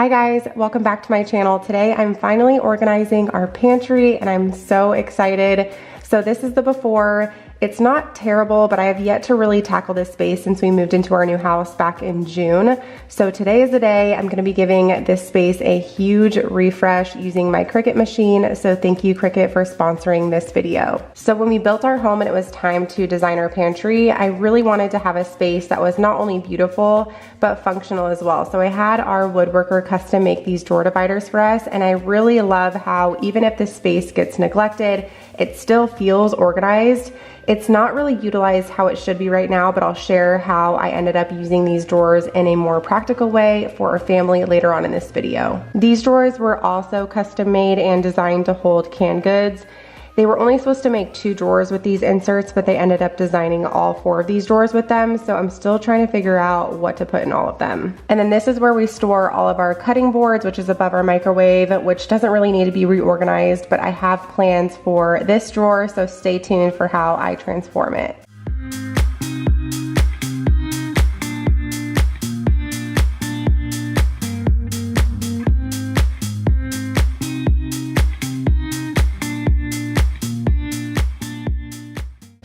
Hi guys, welcome back to my channel. Today I'm finally organizing our pantry and I'm so excited. So this is the before. It's not terrible, but I have yet to really tackle this space since we moved into our new house back in June. So today is the day I'm gonna be giving this space a huge refresh using my Cricut machine. So thank you Cricut for sponsoring this video. So when we built our home and it was time to design our pantry, I really wanted to have a space that was not only beautiful, but functional as well. So I had our woodworker custom make these drawer dividers for us. And I really love how even if the space gets neglected, it still feels organized. It's not really utilized how it should be right now, but I'll share how I ended up using these drawers in a more practical way for our family later on in this video. These drawers were also custom made and designed to hold canned goods. They were only supposed to make 2 drawers with these inserts, but they ended up designing all 4 of these drawers with them, so I'm still trying to figure out what to put in all of them. And then this is where we store all of our cutting boards, which is above our microwave, which doesn't really need to be reorganized, but I have plans for this drawer, so stay tuned for how I transform it.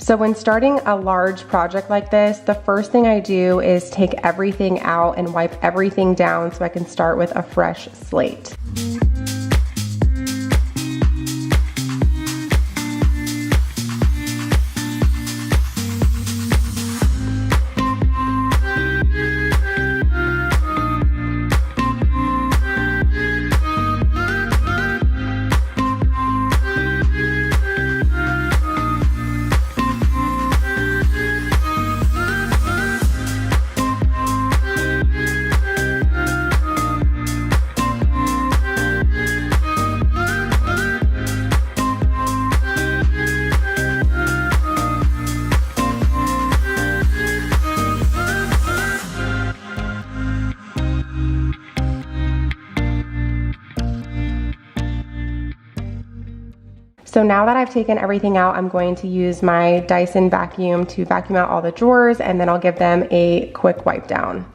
So when starting a large project like this, the first thing I do is take everything out and wipe everything down so I can start with a fresh slate. So now that I've taken everything out, I'm going to use my Dyson vacuum to vacuum out all the drawers, and then I'll give them a quick wipe down.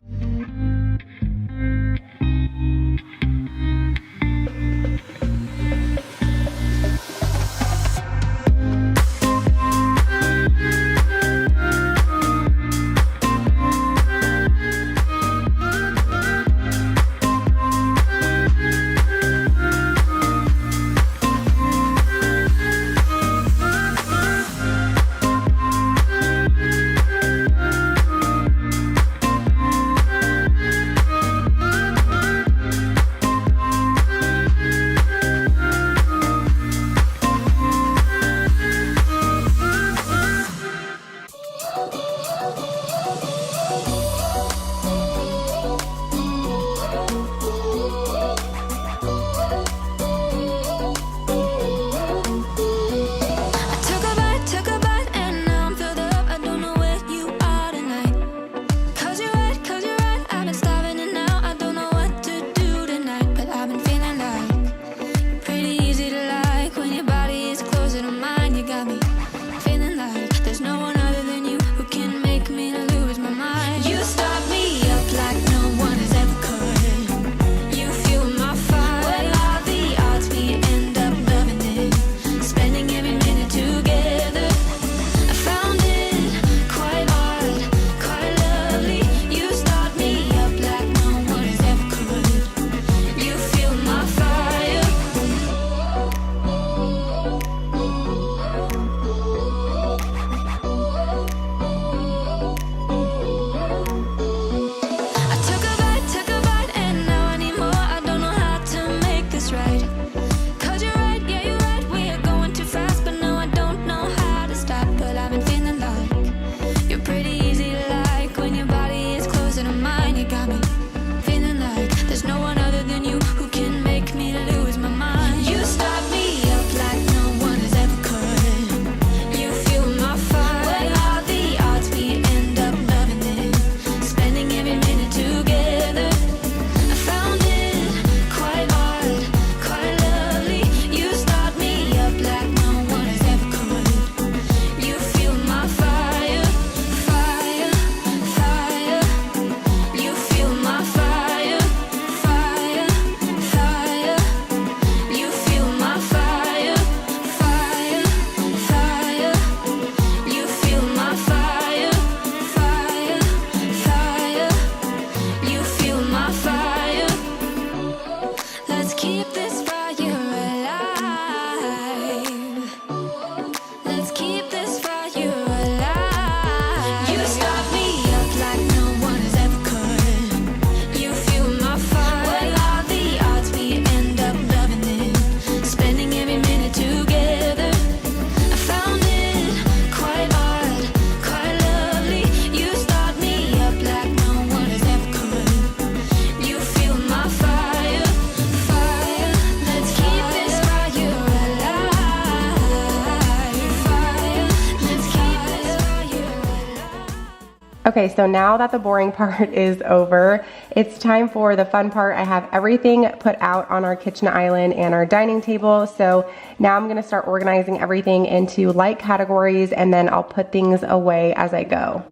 Okay, so now that the boring part is over, it's time for the fun part. I have everything put out on our kitchen island and our dining table. So now I'm gonna start organizing everything into light categories, and then I'll put things away as I go.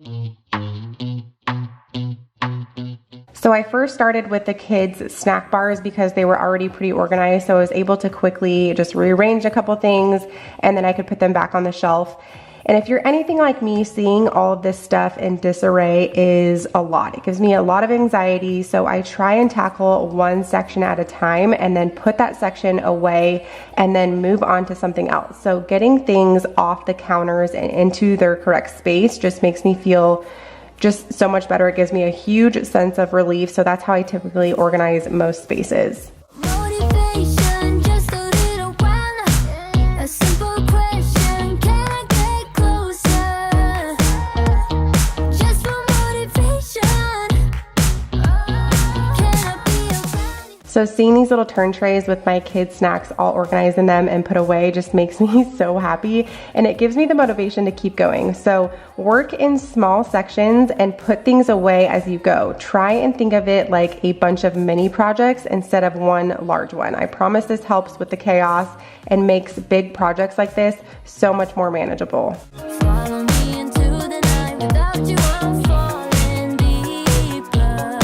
So I first started with the kids' snack bars because they were already pretty organized, so I was able to quickly just rearrange a couple things and then I could put them back on the shelf. And if you're anything like me, seeing all of this stuff in disarray is a lot. It gives me a lot of anxiety, so I try and tackle one section at a time and then put that section away and then move on to something else. So getting things off the counters and into their correct space just makes me feel just so much better. It gives me a huge sense of relief. So that's how I typically organize most spaces. So seeing these little turn trays with my kids' snacks all organized in them and put away just makes me so happy, and it gives me the motivation to keep going. So work in small sections and put things away as you go. Try and think of it like a bunch of mini projects instead of one large one. I promise this helps with the chaos and makes big projects like this so much more manageable. Follow me into the night. Without you, I'm falling deeper.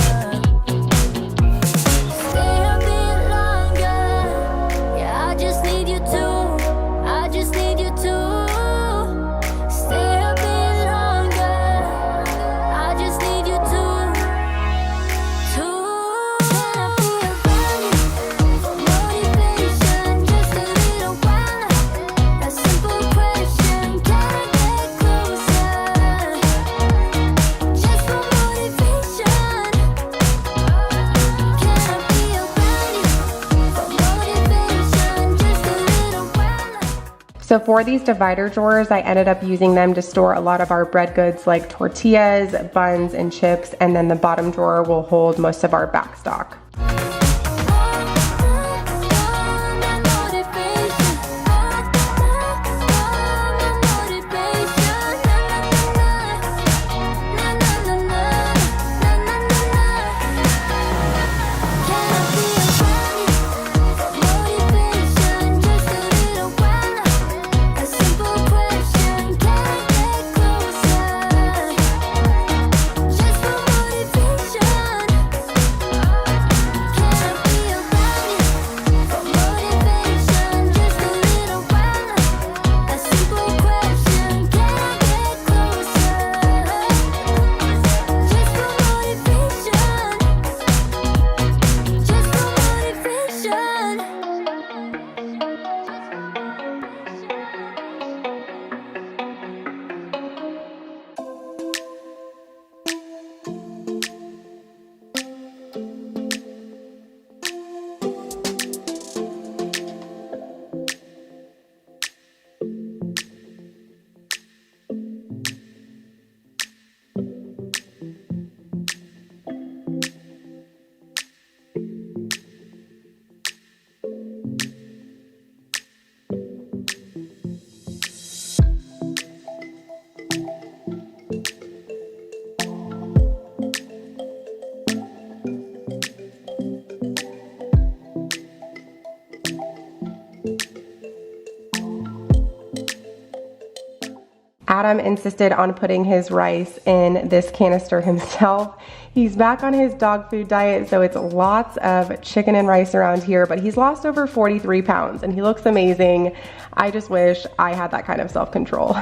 So for these divider drawers, I ended up using them to store a lot of our bread goods like tortillas, buns, and chips, and then the bottom drawer will hold most of our back stock. Adam insisted on putting his rice in this canister himself. He's back on his dog food diet, so it's lots of chicken and rice around here, but he's lost over 43 pounds and he looks amazing. I just wish I had that kind of self-control.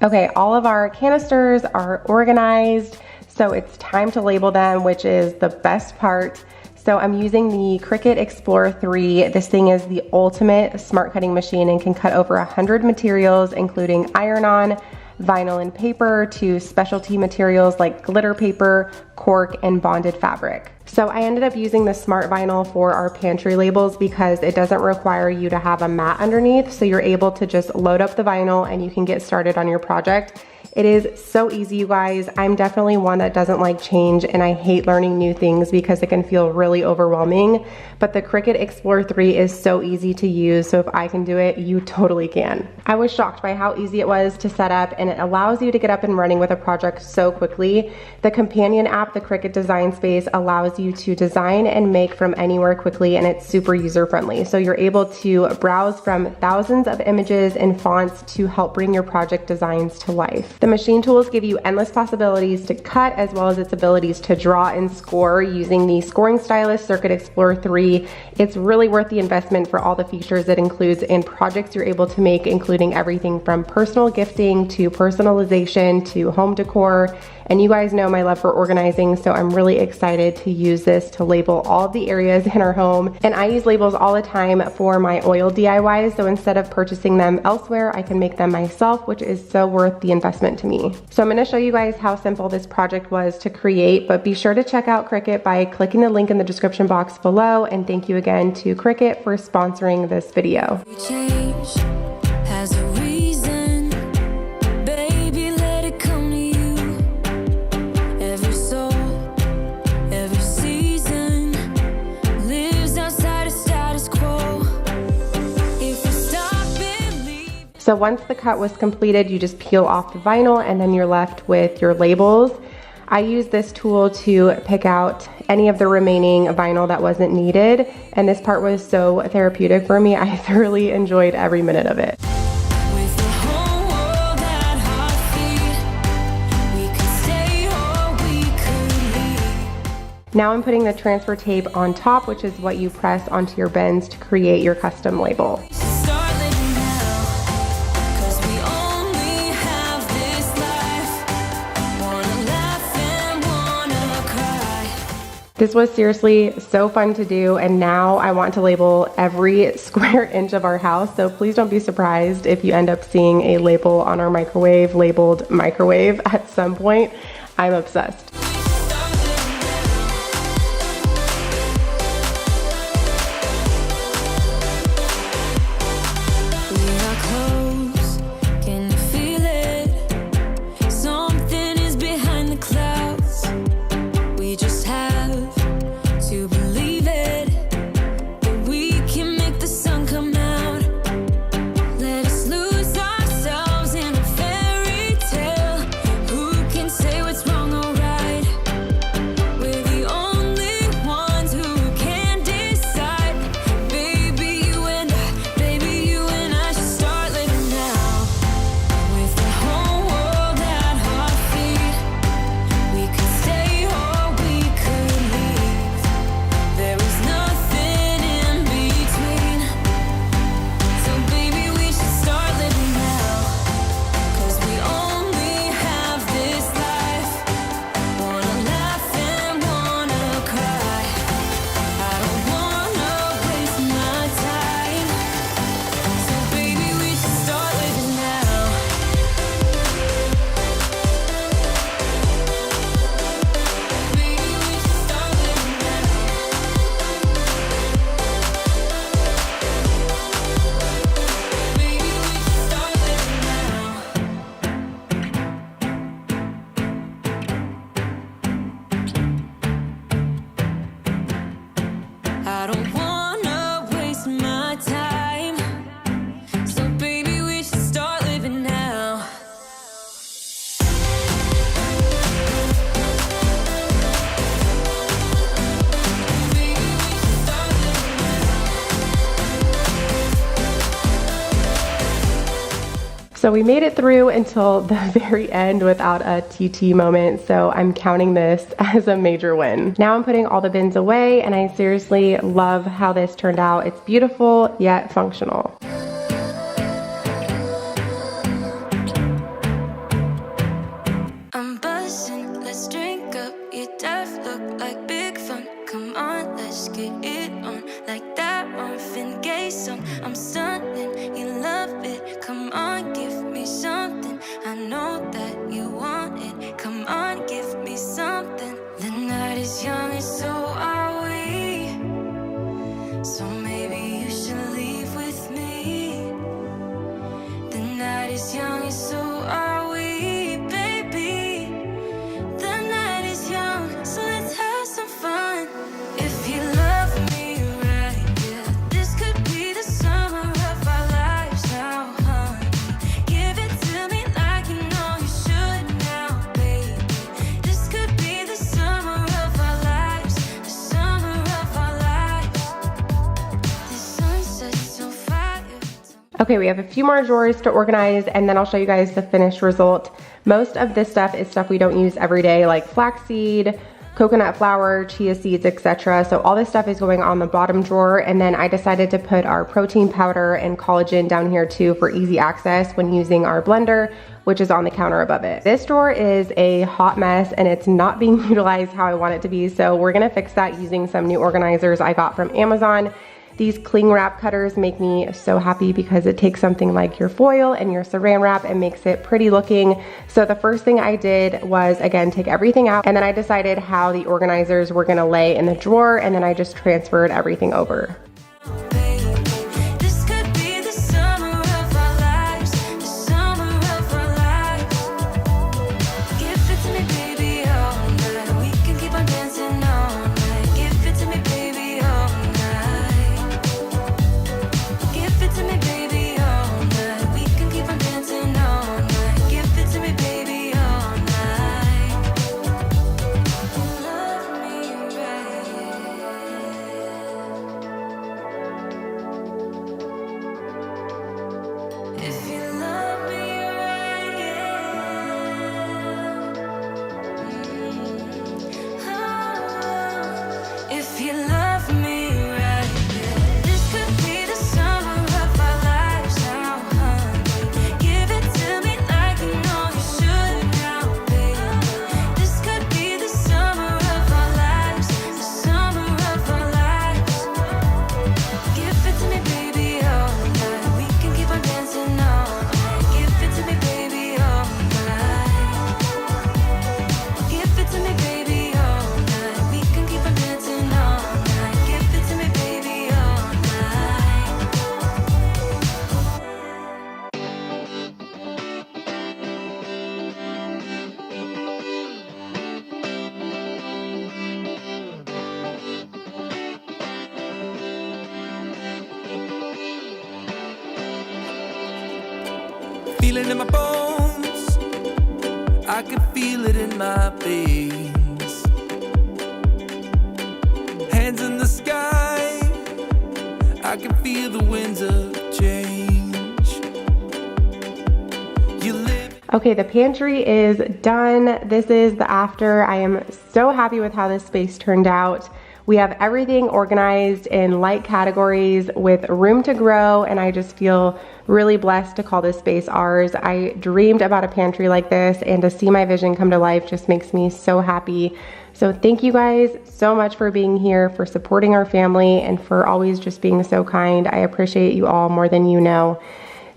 Okay, all of our canisters are organized, so it's time to label them, which is the best part. So I'm using the Cricut Explorer 3. This thing is the ultimate smart cutting machine and can cut over 100 materials, including iron-on, vinyl and paper, to specialty materials like glitter paper, cork, and bonded fabric. So I ended up using the smart vinyl for our pantry labels because it doesn't require you to have a mat underneath, so you're able to just load up the vinyl and you can get started on your project. It is so easy, you guys. I'm definitely one that doesn't like change, and I hate learning new things because it can feel really overwhelming. But the Cricut Explorer 3 is so easy to use, so if I can do it, you totally can. I was shocked by how easy it was to set up, and it allows you to get up and running with a project so quickly. The companion app, the Cricut Design Space, allows you to design and make from anywhere quickly, and it's super user-friendly. So you're able to browse from thousands of images and fonts to help bring your project designs to life. The machine tools give you endless possibilities to cut, as well as its abilities to draw and score using the scoring stylus Cricut Explorer 3. It's really worth the investment for all the features it includes and projects you're able to make, including everything from personal gifting to personalization to home decor. And you guys know my love for organizing, so I'm really excited to use this to label all of the areas in our home. And I use labels all the time for my oil DIYs, so instead of purchasing them elsewhere, I can make them myself, which is so worth the investment to me. So I'm gonna show you guys how simple this project was to create, but be sure to check out Cricut by clicking the link in the description box below. And thank you again to Cricut for sponsoring this video. So once the cut was completed, you just peel off the vinyl and then you're left with your labels. I use this tool to pick out any of the remaining vinyl that wasn't needed, and this part was so therapeutic for me. I thoroughly enjoyed every minute of it. Now I'm putting the transfer tape on top, which is what you press onto your bins to create your custom label. This was seriously so fun to do, and now I want to label every square inch of our house, so please don't be surprised if you end up seeing a label on our microwave labeled microwave at some point. I'm obsessed. So we made it through until the very end without a TT moment, so I'm counting this as a major win. Now I'm putting all the bins away, and I seriously love how this turned out. It's beautiful yet functional. we? So are we, baby? The night is young, so let's have some fun. If you love me right, yeah, this could be the summer of our lives now, honey. Give it to me like you know you should now, baby. This could be the summer of our lives, the summer of our lives. The sunset's on fire. Okay, we have a few more drawers to organize and then I'll show you guys the finished result. Most of this stuff is stuff we don't use every day, like flaxseed, coconut flour, chia seeds, etc. So all this stuff is going on the bottom drawer, and then I decided to put our protein powder and collagen down here too for easy access when using our blender, which is on the counter above it. This drawer is a hot mess and it's not being utilized how I want it to be, so we're gonna fix that using some new organizers I got from Amazon. These cling wrap cutters make me so happy because it takes something like your foil and your saran wrap and makes it pretty looking. So the first thing I did was, again, take everything out, and then I decided how the organizers were gonna lay in the drawer, and then I just transferred everything over. Feeling in my bones, I can feel it in my veins. Hands in the sky, I can feel the winds of change. You live. Okay, the pantry is done. This is the after. I am so happy with how this space turned out. We have everything organized in light categories with room to grow, and I just feel really blessed to call this space ours. I dreamed about a pantry like this, and to see my vision come to life just makes me so happy. So thank you guys so much for being here, for supporting our family, and for always just being so kind. I appreciate you all more than you know.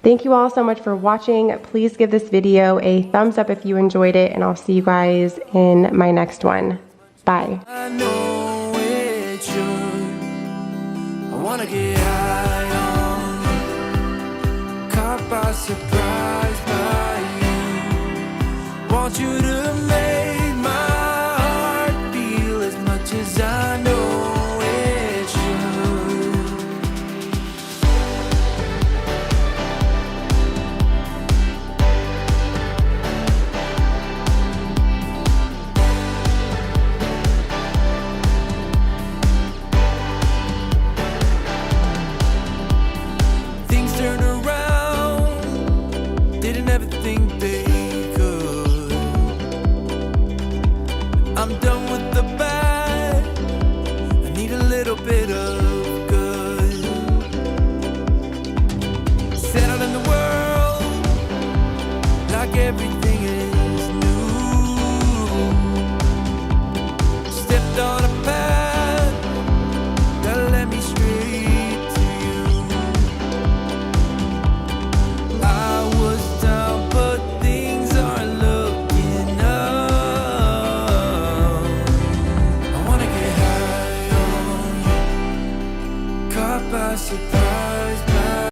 Thank you all so much for watching. Please give this video a thumbs up if you enjoyed it, and I'll see you guys in my next one. Bye. I know it should. I wanna get high on, caught by surprise by you. Want you to make